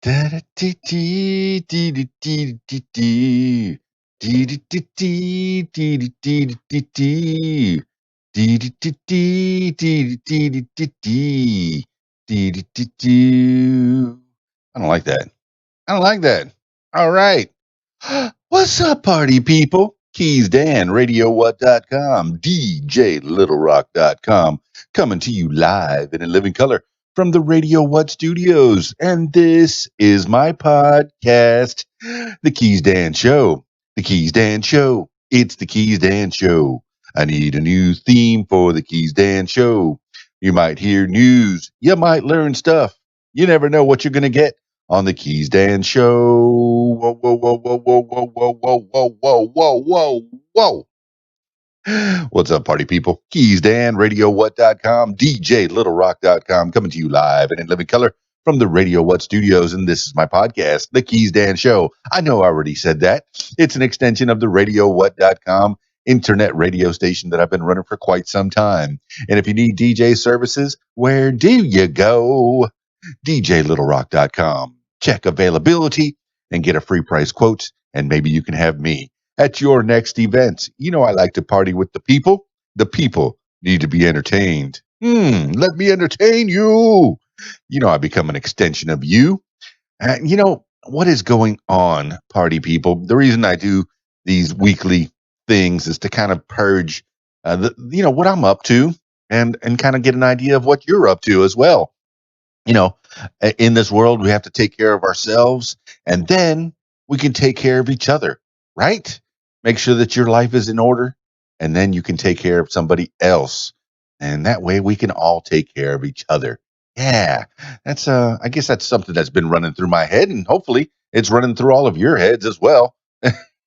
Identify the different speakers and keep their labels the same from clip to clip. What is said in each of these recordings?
Speaker 1: I don't like that. I don't like that. All right. What's up, party people? KeysDAN, RadioWhat.com, DJLittleRock.com, coming to you live and in living color from the Radio What Studios. And this is my podcast, The KeysDAN Show. The KeysDAN Show. It's The KeysDAN Show. I need a new theme for The KeysDAN Show. You might hear news. You might learn stuff. You never know what you're going to get on the KeysDAN Show. Whoa, whoa, whoa, whoa, whoa, whoa, whoa, whoa, whoa, whoa, whoa, whoa. What's up, party people? KeysDAN, RadioWhat.com, DJLittleRock.com, coming to you live and in living color from the Radio What Studios. And this is my podcast, The KeysDAN Show. I know I already said that. It's an extension of the RadioWhat.com internet radio station that I've been running for quite some time. And if you need DJ services, where do you go? DJLittleRock.com. Check availability and get a free price quote, and maybe you can have me at your next event. You know I like to party with the people. The people need to be entertained. Let me entertain you. You know I become an extension of you. You know what is going on, party people? The reason I do these weekly things is to kind of purge, what I'm up to, and kind of get an idea of what you're up to as well. You know, in this world, we have to take care of ourselves, and then we can take care of each other, right? Make sure that your life is in order, and then you can take care of somebody else. And that way we can all take care of each other. Yeah, that's, I guess that's something that's been running through my head, and hopefully it's running through all of your heads as well.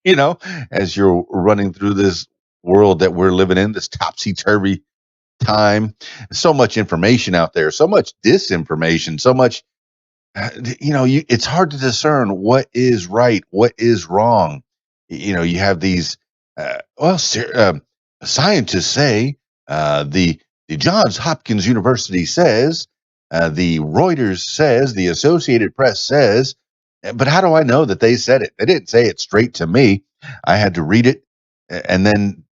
Speaker 1: You know, as you're running through this world that we're living in, this topsy-turvy time, so much information out there, so much disinformation, so much, it's hard to discern what is right, what is wrong. You have these, scientists say, the Johns Hopkins University says, the Reuters says, the Associated Press says, but how do I know that they said it? They didn't say it straight to me. I had to read it and then,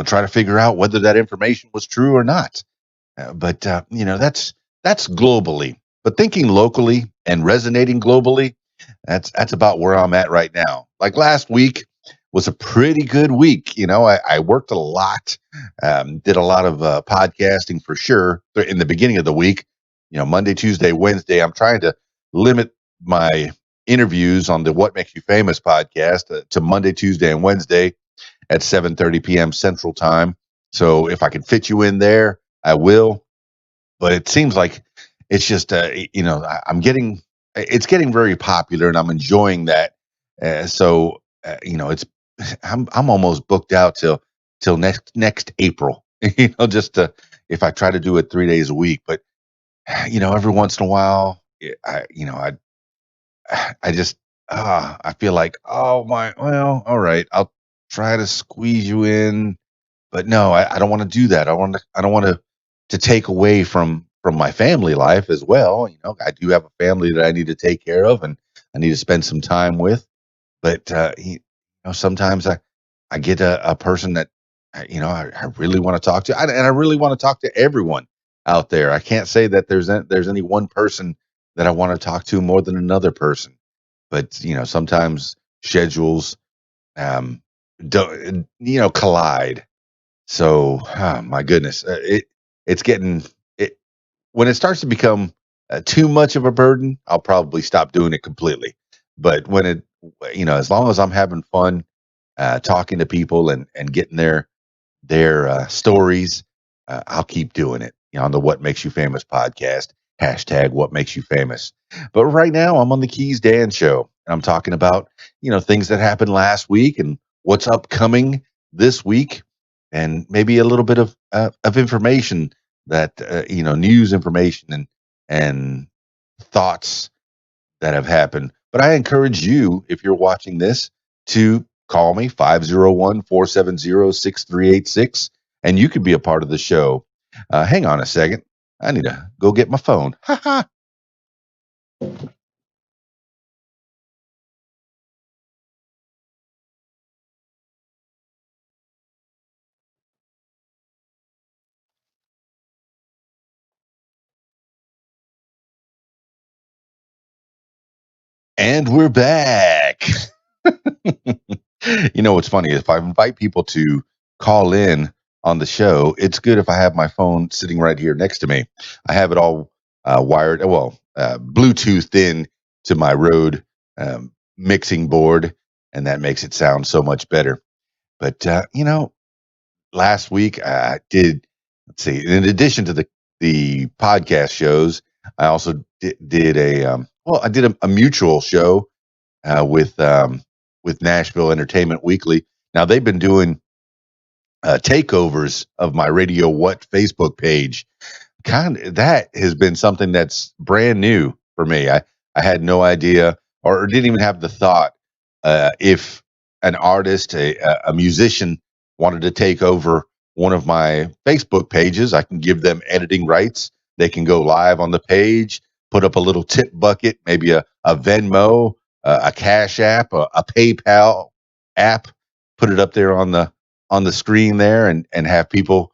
Speaker 1: try to figure out whether that information was true or not. But that's globally. But thinking locally and resonating globally, that's about where I'm at right now. Like last week was a pretty good week. I worked a lot, did a lot of podcasting for sure in the beginning of the week. Monday, Tuesday, Wednesday. I'm trying to limit my interviews on the What Makes You Famous podcast to Monday, Tuesday, and Wednesday at 7:30 p.m. Central Time. So if I can fit you in there, I will. But it seems like it's just, it's getting very popular, and I'm enjoying that. It's I'm almost booked out till next April. Just if I try to do it 3 days a week. But every once in a while, I just I feel like, oh my, well, all right, I'll try to squeeze you in, but no, I don't want to do that. I don't want to take away from my family life as well. I do have a family that I need to take care of, and I need to spend some time with. But sometimes I get a person that I really want to talk to, and I really want to talk to everyone out there. I can't say that there's any one person that I want to talk to more than another person. But sometimes schedules don't collide. So my goodness, it's getting it when it starts to become too much of a burden. I'll probably stop doing it completely. But when as long as I'm having fun talking to people and getting their stories, I'll keep doing it. On the What Makes You Famous podcast, hashtag What Makes You Famous. But right now I'm on the KeysDAN Show, and I'm talking about things that happened last week and what's upcoming this week, and maybe a little bit of information that news information and thoughts that have happened. But I encourage you, if you're watching this, to call me 501-470-6386, and you could be a part of the show. Hang on a second. I need to go get my phone. Ha ha. And we're back. You know what's funny? If I invite people to call in on the show, it's good if I have my phone sitting right here next to me. I have it all wired, Bluetoothed in to my Rode mixing board, and that makes it sound so much better. But, last week I did, let's see, in addition to the podcast shows, I also did a mutual show with Nashville Entertainment Weekly. Now they've been doing takeovers of my Radio What Facebook page. That has been something that's brand new for me. I had no idea or didn't even have the thought if an artist, a musician wanted to take over one of my Facebook pages, I can give them editing rights. They can go live on the page, put up a little tip bucket, maybe a Venmo, a Cash App, a PayPal app, put it up there on the screen there, and have people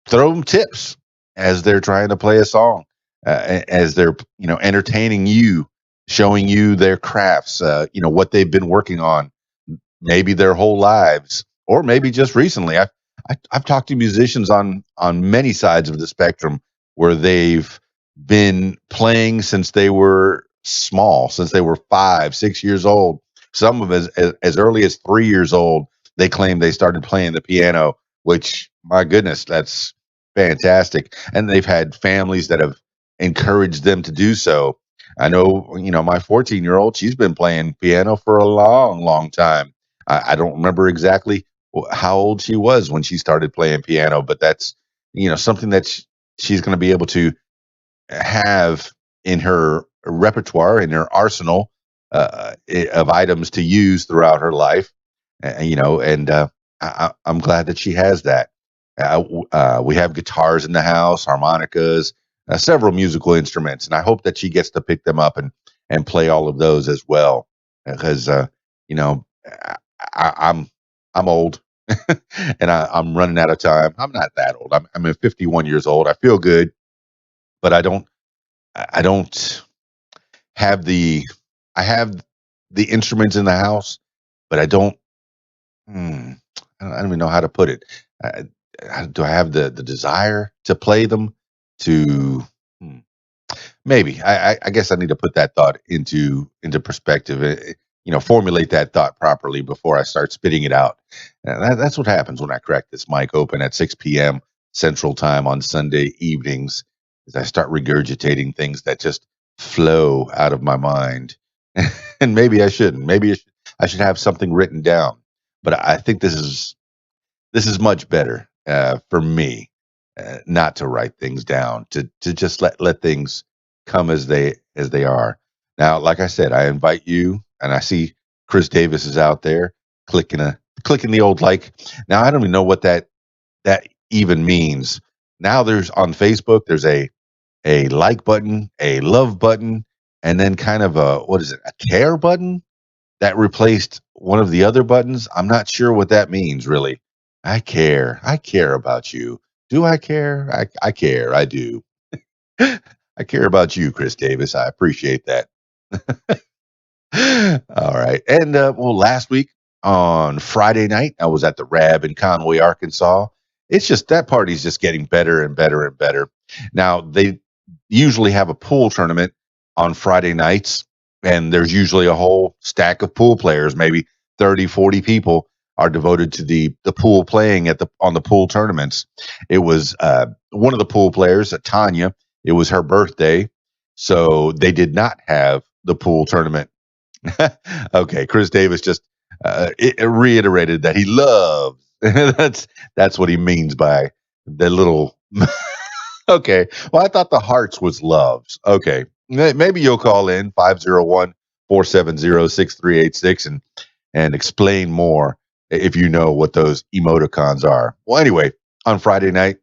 Speaker 1: throw them tips as they're trying to play a song, as they're entertaining you, showing you their crafts, what they've been working on, maybe their whole lives, or maybe just recently. I've talked to musicians on many sides of the spectrum where they've been playing since they were small, since they were 5, 6 years old. Some of them as early as 3 years old. They claim they started playing the piano, which, my goodness, that's fantastic. And they've had families that have encouraged them to do so. I know, my 14-year-old, she's been playing piano for a long, long time. I don't remember exactly how old she was when she started playing piano, but that's, something that she's going to be able to have in her repertoire, in her arsenal of items to use throughout her life. I'm glad that she has that. We have guitars in the house, harmonicas, several musical instruments, and I hope that she gets to pick them up and play all of those as well. Because I'm old, and I'm running out of time. I'm not that old. I'm 51 years old. I feel good, but I don't have I have the instruments in the house, but I don't. I don't even know how to put it. Do I have the desire to play them? To maybe. I guess I need to put that thought into perspective. Formulate that thought properly before I start spitting it out. That's what happens when I crack this mic open at 6 p.m. Central Time on Sunday evenings, is I start regurgitating things that just flow out of my mind. And maybe I shouldn't. Maybe I should have something written down. But I think this is much better for me, not to write things down, to just let things come as they are. Now, like I said, I invite you, and I see Chris Davis is out there clicking the old like. Now, I don't even know what that even means. Now there's on Facebook, there's a like button, a love button, and then kind of a care button that replaced one of the other buttons. I'm not sure what that means, really. I care about you. Do I care? I care. I do. I care about you, Chris Davis. I appreciate that. All right. And last week on Friday night, I was at the Rab in Conway, Arkansas. It's just that party's just getting better and better and better. Now, they usually have a pool tournament on Friday nights, and there's usually a whole stack of pool players, maybe 30, 40 people are devoted to the pool playing on the pool tournaments. It was one of the pool players, Tanya. It was her birthday, so they did not have the pool tournament. Okay, Chris Davis just it reiterated that he loves. That's what he means by the little. Okay, well, I thought the hearts was loves. Okay, maybe you'll call in 501-470-6386 and explain more if you know what those emoticons are. Well, anyway, on Friday night,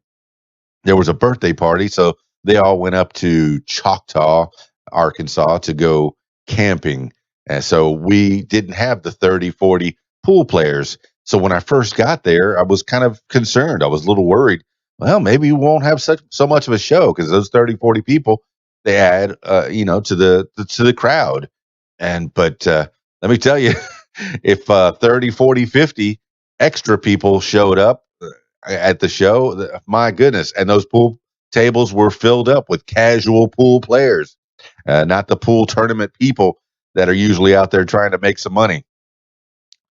Speaker 1: there was a birthday party, so they all went up to Choctaw, Arkansas to go camping. And so we didn't have the 30, 40 pool players. So when I first got there, I was kind of concerned. I was a little worried. Well, maybe we won't have so much of a show because those 30, 40 people, they add, to the crowd. But let me tell you, if 30, 40, 50 extra people showed up at the show, my goodness, and those pool tables were filled up with casual pool players, not the pool tournament people that are usually out there trying to make some money.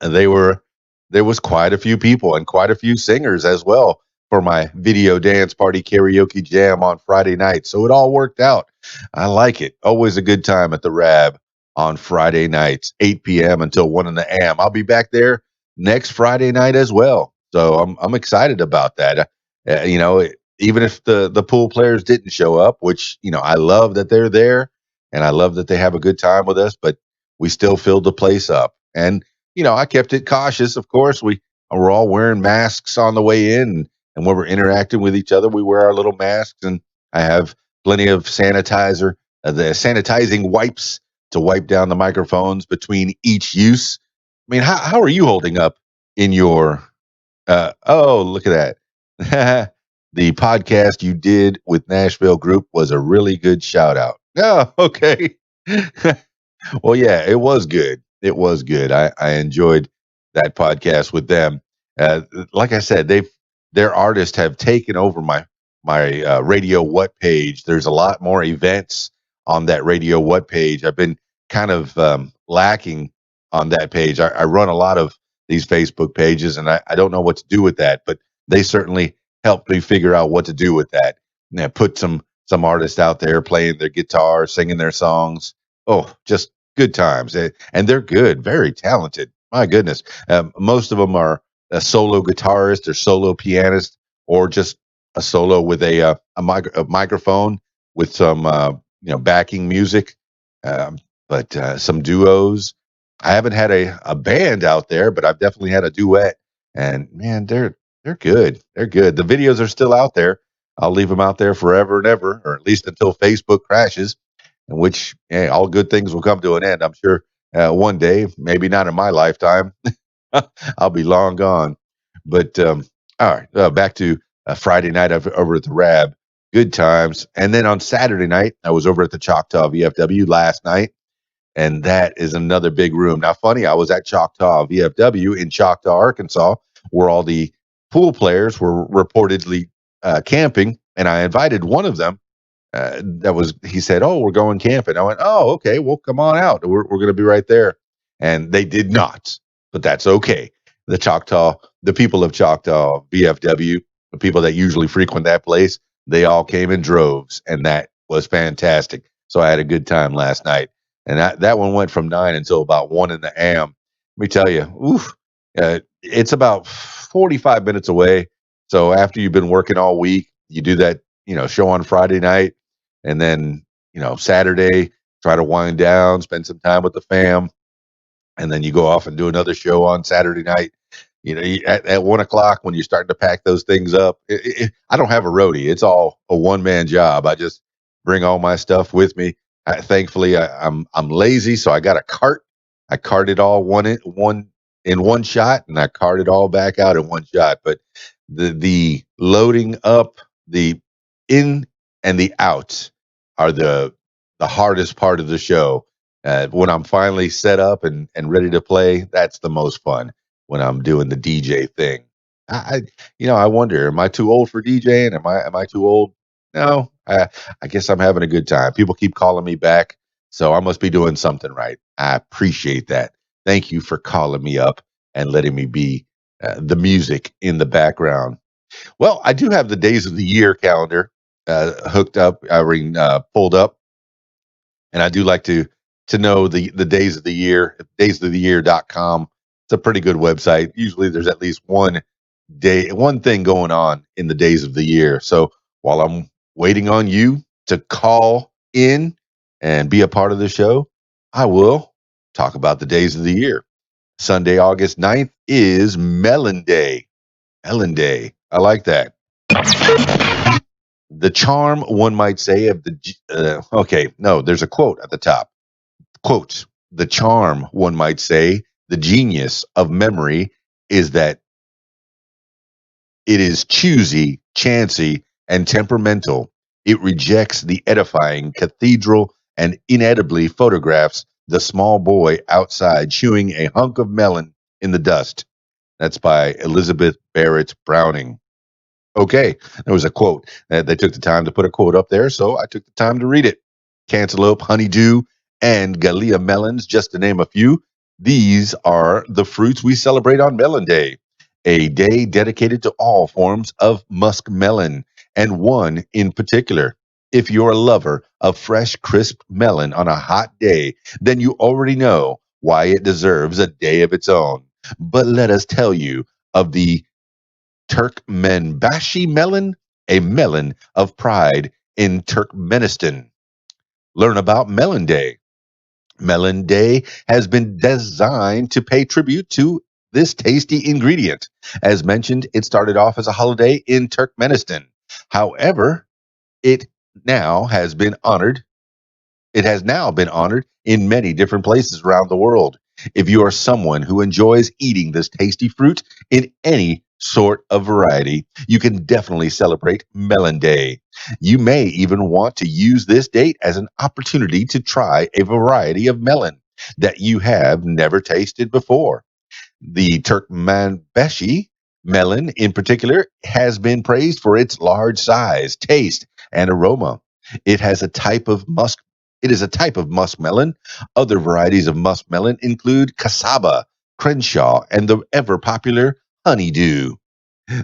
Speaker 1: And there was quite a few people and quite a few singers as well for my video dance party karaoke jam on Friday night. So it all worked out. I like it. Always a good time at the Rab on Friday nights, 8 p.m. until 1 a.m. I'll be back there next Friday night as well. So I'm excited about that. Even if the pool players didn't show up, which, I love that they're there and I love that they have a good time with us, but we still filled the place up. And I kept it cautious. Of course, we're all wearing masks on the way in, and when we're interacting with each other, we wear our little masks. And I have plenty of sanitizer, the sanitizing wipes to wipe down the microphones between each use. I mean, how are you holding up in your? Oh, look at that! The podcast you did with Nashville Group was a really good shout out. Oh, okay. Well, yeah, it was good. It was good. I enjoyed that podcast with them. Like I said, their artists have taken over my Radio What page. There's a lot more events on that Radio What page. I've been kind of lacking on that page. I run a lot of these Facebook pages, and I don't know what to do with that. But they certainly helped me figure out what to do with that. And put some artists out there playing their guitar, singing their songs. Oh, just good times. And they're good, very talented. My goodness. Most of them are a solo guitarist or solo pianist or just a solo with a microphone with some, backing music. But some duos. I haven't had a band out there, but I've definitely had a duet. And man, they're good. They're good. The videos are still out there. I'll leave them out there forever and ever, or at least until Facebook crashes, in which all good things will come to an end. I'm sure one day, maybe not in my lifetime, I'll be long gone. But all right, back to Friday night over at the Rab. Good times. And then on Saturday night, I was over at the Choctaw VFW last night, and that is another big room. Now, funny, I was at Choctaw VFW in Choctaw, Arkansas, where all the pool players were reportedly camping, and I invited one of them. He said, "Oh, we're going camping." I went, "Oh, okay, well, come on out. We're going to be right there." And they did not, but that's okay. The people of Choctaw VFW, the people that usually frequent that place, they all came in droves, and that was fantastic. So I had a good time last night, and that one went from 9 until about 1 in the a.m. Let me tell you, it's about 45 minutes away. So after you've been working all week, you do that, show on Friday night, and then, Saturday, try to wind down, spend some time with the fam, and then you go off and do another show on Saturday night. At 1 o'clock when you're starting to pack those things up, I don't have a roadie. It's all a one-man job. I just bring all my stuff with me. Thankfully, I'm lazy, so I got a cart. I cart it all one in one shot, and I cart it all back out in one shot. But the loading up, the in and the out are the hardest part of the show. When I'm finally set up and ready to play, that's the most fun when I'm doing the DJ thing. I wonder, am I too old for DJing? Am I too old? No, I guess I'm having a good time. People keep calling me back, so I must be doing something right. I appreciate that. Thank you for calling me up and letting me be the music in the background. Well, I do have the days of the year calendar hooked up, pulled up, and I do like to know the days of the year. Daysoftheyear.com. It's a pretty good website. Usually there's at least one thing going on in the days of the year. So while I'm waiting on you to call in and be a part of the show, I will talk about the days of the year. Sunday, August 9th is Melon Day. Melon Day. I like that. The charm, one might say, of there's a quote at the top. Quote, the charm, one might say, the genius of memory is that it is choosy, chancy, and temperamental. It rejects the edifying cathedral and inedibly photographs The Small Boy Outside Chewing a Hunk of Melon in the Dust. That's by Elizabeth Barrett Browning. Okay, there was a quote. They took the time to put a quote up there, so I took the time to read it. Cantaloupe, honeydew, and Gallia melons, just to name a few. These are the fruits we celebrate on Melon Day, a day dedicated to all forms of musk melon, and one in particular. If you're a lover of fresh, crisp melon on a hot day, then you already know why it deserves a day of its own. But let us tell you of the Turkmenbashi melon, a melon of pride in Turkmenistan. Learn about Melon Day. Melon Day has been designed to pay tribute to this tasty ingredient. As mentioned, it started off as a holiday in Turkmenistan. However, it now has been honored it has now been honored in many different places around the world. If you are someone who enjoys eating this tasty fruit in any sort of variety, you can definitely celebrate Melon Day. You may even want to use this date as an opportunity to try a variety of melon that you have never tasted before. The Turkmenbashi melon, in particular, has been praised for its large size, taste, and aroma. It has a type of musk. It is a type of muskmelon. Other varieties of muskmelon include cassava, crenshaw, and the ever popular honeydew.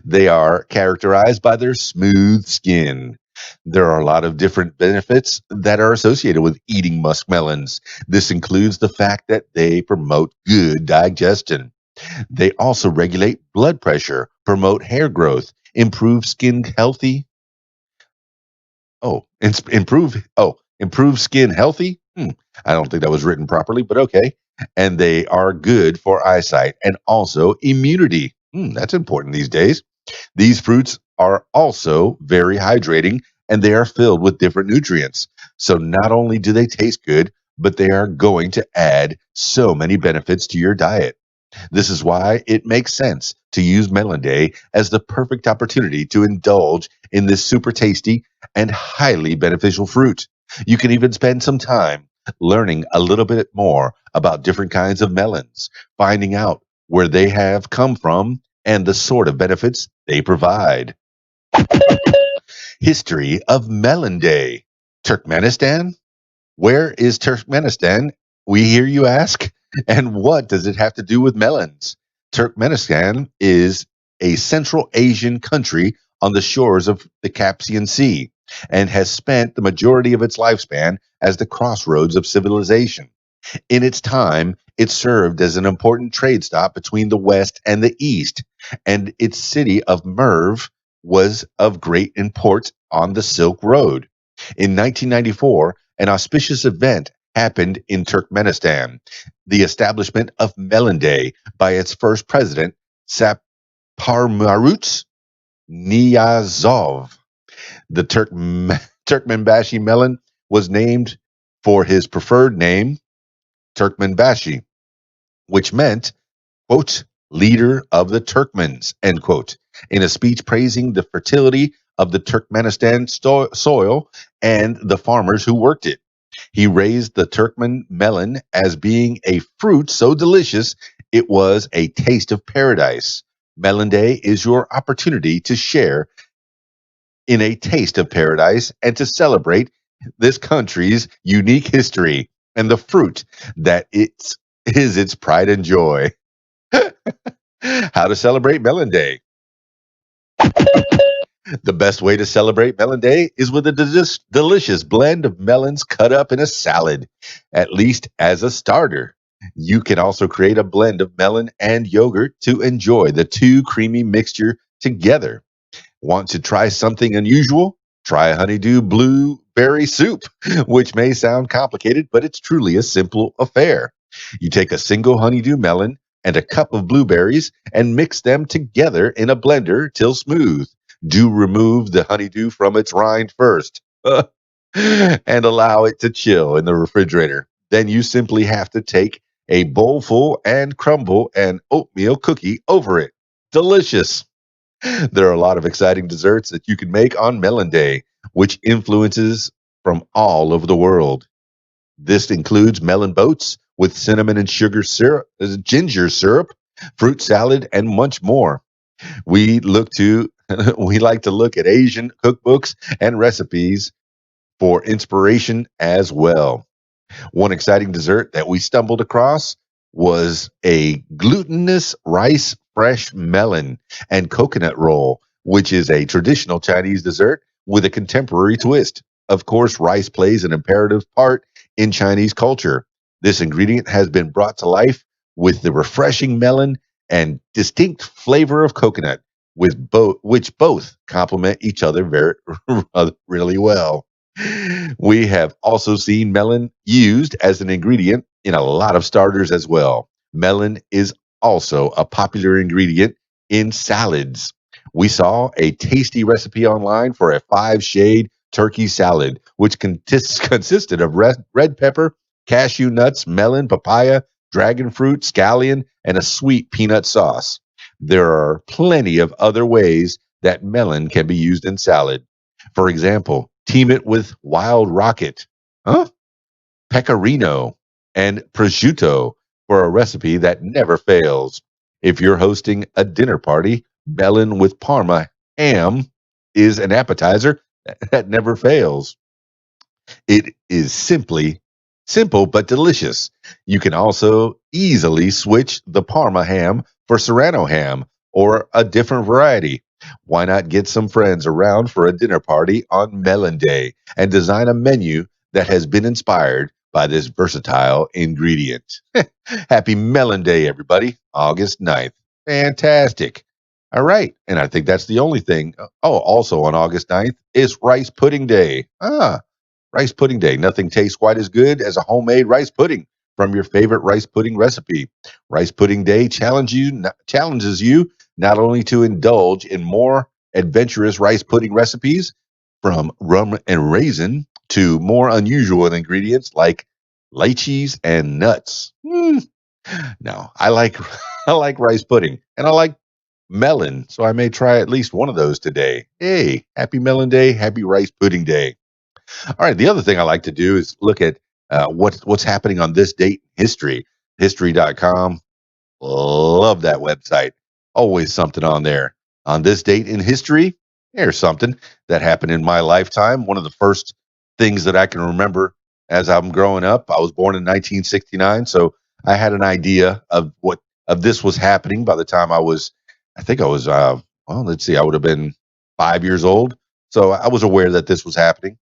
Speaker 1: They are characterized by their smooth skin. There are a lot of different benefits that are associated with eating muskmelons. This includes the fact that they promote good digestion. They also regulate blood pressure, promote hair growth, improve skin healthy. Improve skin healthy. I don't think that was written properly, but okay. And they are good for eyesight and also immunity. That's important these days. These fruits are also very hydrating and they are filled with different nutrients. So not only do they taste good, but they are going to add so many benefits to your diet. This is why it makes sense to use Melon Day as the perfect opportunity to indulge in this super tasty and highly beneficial fruit. You can even spend some time learning a little bit more about different kinds of melons, finding out where they have come from and the sort of benefits they provide. History of Melon Day. Turkmenistan? Where is Turkmenistan? We hear you ask. And what does it have to do with melons? Turkmenistan is a Central Asian country on the shores of the Caspian Sea and has spent the majority of its lifespan as the crossroads of civilization. In its time, it served as an important trade stop between the West and the East, and its city of Merv was of great import on the Silk Road. In 1994, an auspicious event happened in Turkmenistan, the establishment of Melon Day by its first president, Saparmurat Niyazov. The Turkmenbashi melon was named for his preferred name, Turkmenbashi, which meant, quote, leader of the Turkmens, end quote, in a speech praising the fertility of the Turkmenistan soil and the farmers who worked it. He raised the Turkmen melon as being a fruit so delicious it was a taste of paradise. Melon Day is your opportunity to share in a taste of paradise and to celebrate this country's unique history and the fruit that is its pride and joy. How to celebrate Melon Day. The best way to celebrate Melon Day is with a delicious blend of melons cut up in a salad, at least as a starter. You can also create a blend of melon and yogurt to enjoy the two creamy mixture together. Want to try something unusual? Try honeydew blueberry soup, which may sound complicated, but it's truly a simple affair. You take a single honeydew melon and a cup of blueberries and mix them together in a blender till smooth. Do remove the honeydew from its rind first and allow it to chill in the refrigerator. Then you simply have to take a bowl full and crumble an oatmeal cookie over it. Delicious. There are a lot of exciting desserts that you can make on Melon Day, which influences from all over the world. This includes melon boats with cinnamon and ginger syrup, fruit salad, and much more. We look to we like to look at Asian cookbooks and recipes for inspiration as well. One exciting dessert that we stumbled across was a glutinous rice fresh melon and coconut roll, which is a traditional Chinese dessert with a contemporary twist. Of course, rice plays an imperative part in Chinese culture. This ingredient has been brought to life with the refreshing melon and distinct flavor of coconut, which both complement each other very really well. We have also seen melon used as an ingredient in a lot of starters as well. Melon is also a popular ingredient in salads. We saw a tasty recipe online for a five-shade turkey salad, which consisted of red pepper, cashew nuts, melon, papaya, dragon fruit, scallion, and a sweet peanut sauce. There are plenty of other ways that melon can be used in salad. For example, team it with wild rocket, huh? Pecorino, and prosciutto for a recipe that never fails. If you're hosting a dinner party, melon with Parma ham is an appetizer that never fails. It is simply simple but delicious. You can also easily switch the Parma ham for Serrano ham or a different variety. Why not get some friends around for a dinner party on Melon Day and design a menu that has been inspired by this versatile ingredient? Happy Melon Day, everybody. August 9th. Fantastic. All right. And I think that's the only thing. Oh, also on August 9th is Rice Pudding Day. Rice pudding day. Nothing tastes quite as good as a homemade rice pudding from your favorite rice pudding recipe. Rice pudding day challenges you not only to indulge in more adventurous rice pudding recipes from rum and raisin to more unusual ingredients like lychees and nuts. No, I like I like rice pudding and I like melon, so I may try at least one of those today. Hey, happy melon day, happy rice pudding day. All right. The other thing I like to do is look at what's happening on this date in history. History.com. Love that website. Always something on there. On this date in history, here's something that happened in my lifetime. One of the first things that I can remember as I'm growing up. I was born in 1969, so I had an idea of what of this was happening by the time I think I was, well, let's see, I would have been 5 years old. So I was aware that this was happening.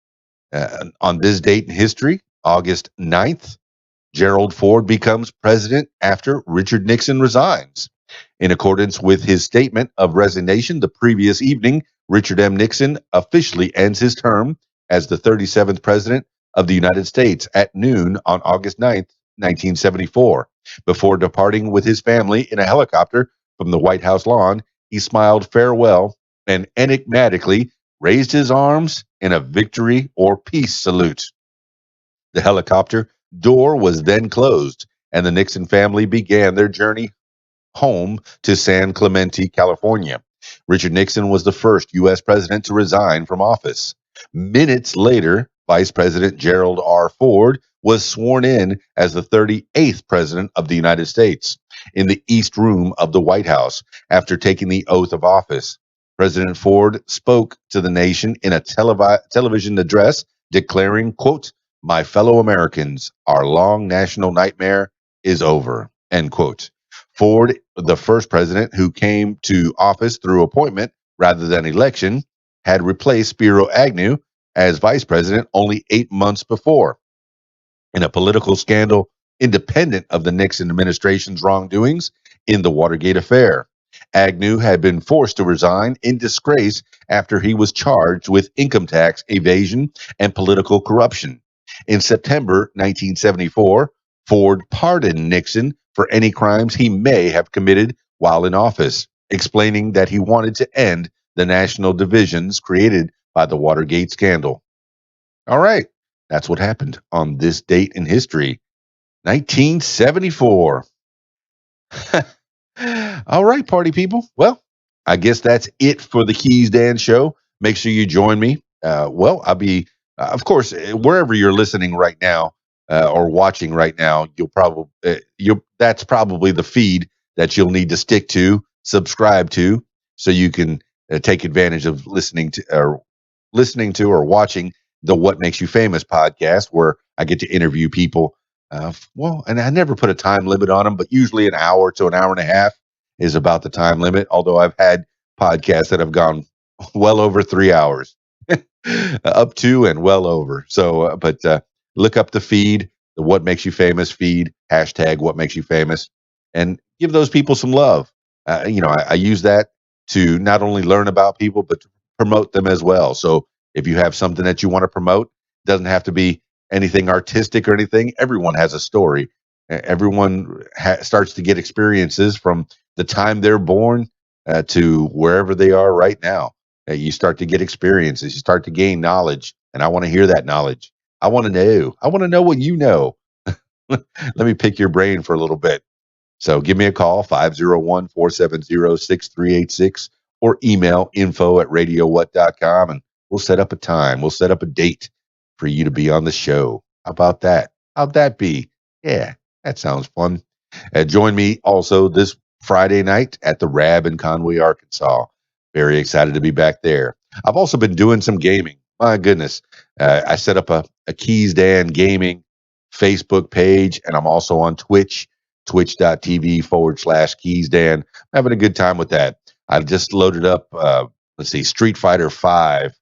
Speaker 1: On this date in history, August 9th, Gerald Ford becomes president after Richard Nixon resigns. In accordance with his statement of resignation the previous evening, Richard M. Nixon officially ends his term as the 37th president of the United States at noon on August 9th, 1974. Before departing with his family in a helicopter from the White House lawn, he smiled farewell and enigmatically raised his arms in a victory or peace salute. The helicopter door was then closed, and the Nixon family began their journey home to San Clemente, California. Richard Nixon was the first U.S. president to resign from office. Minutes later, Vice President Gerald R. Ford was sworn in as the 38th president of the United States in the East Room of the White House after taking the oath of office. President Ford spoke to the nation in a television address declaring, quote, "My fellow Americans, our long national nightmare is over," end quote. Ford, the first president who came to office through appointment rather than election, had replaced Spiro Agnew as vice president only 8 months before. In a political scandal independent of the Nixon administration's wrongdoings in the Watergate affair, Agnew had been forced to resign in disgrace after he was charged with income tax evasion and political corruption. In September 1974, Ford pardoned Nixon for any crimes he may have committed while in office, explaining that he wanted to end the national divisions created by the Watergate scandal. All right, that's what happened on this date in history, 1974. All right, party people. Well, I guess that's it for the Keys Dan show. Make sure you join me. I'll be, of course, wherever you're listening right now. or watching right now, that's probably the feed that you'll need to stick to, subscribe to, so you can take advantage of listening to or watching the What Makes You Famous podcast, where I get to interview people. And I never put a time limit on them, but usually an hour to an hour and a half is about the time limit. Although I've had podcasts that have gone well over 3 hours, up to and well over. So, but look up the feed, the What Makes You Famous feed, hashtag What Makes You Famous, and give those people some love. I use that to not only learn about people, but to promote them as well. So if you have something that you want to promote, it doesn't have to be anything artistic or anything. Everyone has a story. Everyone starts to get experiences from the time they're born to wherever they are right now. You start to get experiences. You start to gain knowledge, and I want to hear that knowledge. I want to know. I want to know what you know. Let me pick your brain for a little bit. So give me a call, 501-470-6386, or email info@radiowhat.com, and we'll set up a time. We'll set up a date for you to be on the show. How about that? How'd that be? Yeah, that sounds fun. Join me also this Friday night at the Rab in Conway, Arkansas. Very excited to be back there. I've also been doing some gaming. My goodness. I set up a KeysDAN Gaming Facebook page, and I'm also on Twitch, twitch.tv/KeysDAN. I'm having a good time with that. I've just loaded up, Street Fighter 5.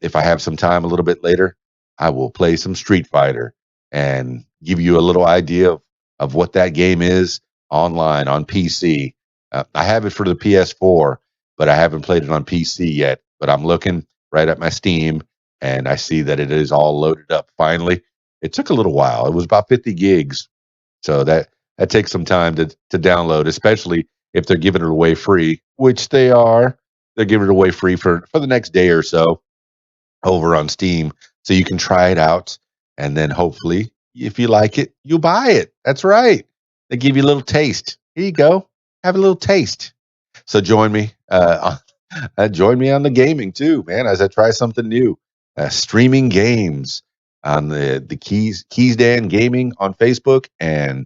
Speaker 1: If I have some time a little bit later, I will play some Street Fighter and give you a little idea of what that game is online on PC. I have it for the PS4, but I haven't played it on PC yet. But I'm looking right at my Steam, and I see that it is all loaded up finally. It took a little while. It was about 50 gigs. So that takes some time to download, especially if they're giving it away free, which they are. They're giving it away free for the next day or so over on Steam. So you can try it out, and then hopefully, if you like it, you'll buy it. That's right. They give you a little taste. Here you go. Have a little taste. So join me. Join me on the gaming too, man, as I try something new. Streaming games on the KeysDAN Gaming on Facebook, and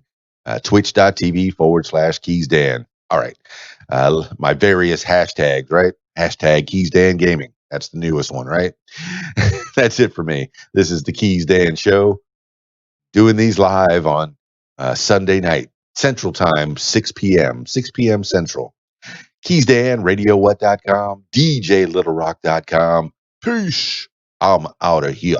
Speaker 1: twitch.tv/KeysDAN. All right. My various hashtags, right? Hashtag KeysDAN Gaming. That's the newest one, right? That's it for me. This is the KeysDAN Show, doing these live on Sunday night, Central Time, 6 p.m. Central. KeysDAN, RadioWhat.com, DJLittleRock.com. Peace. I'm out of here.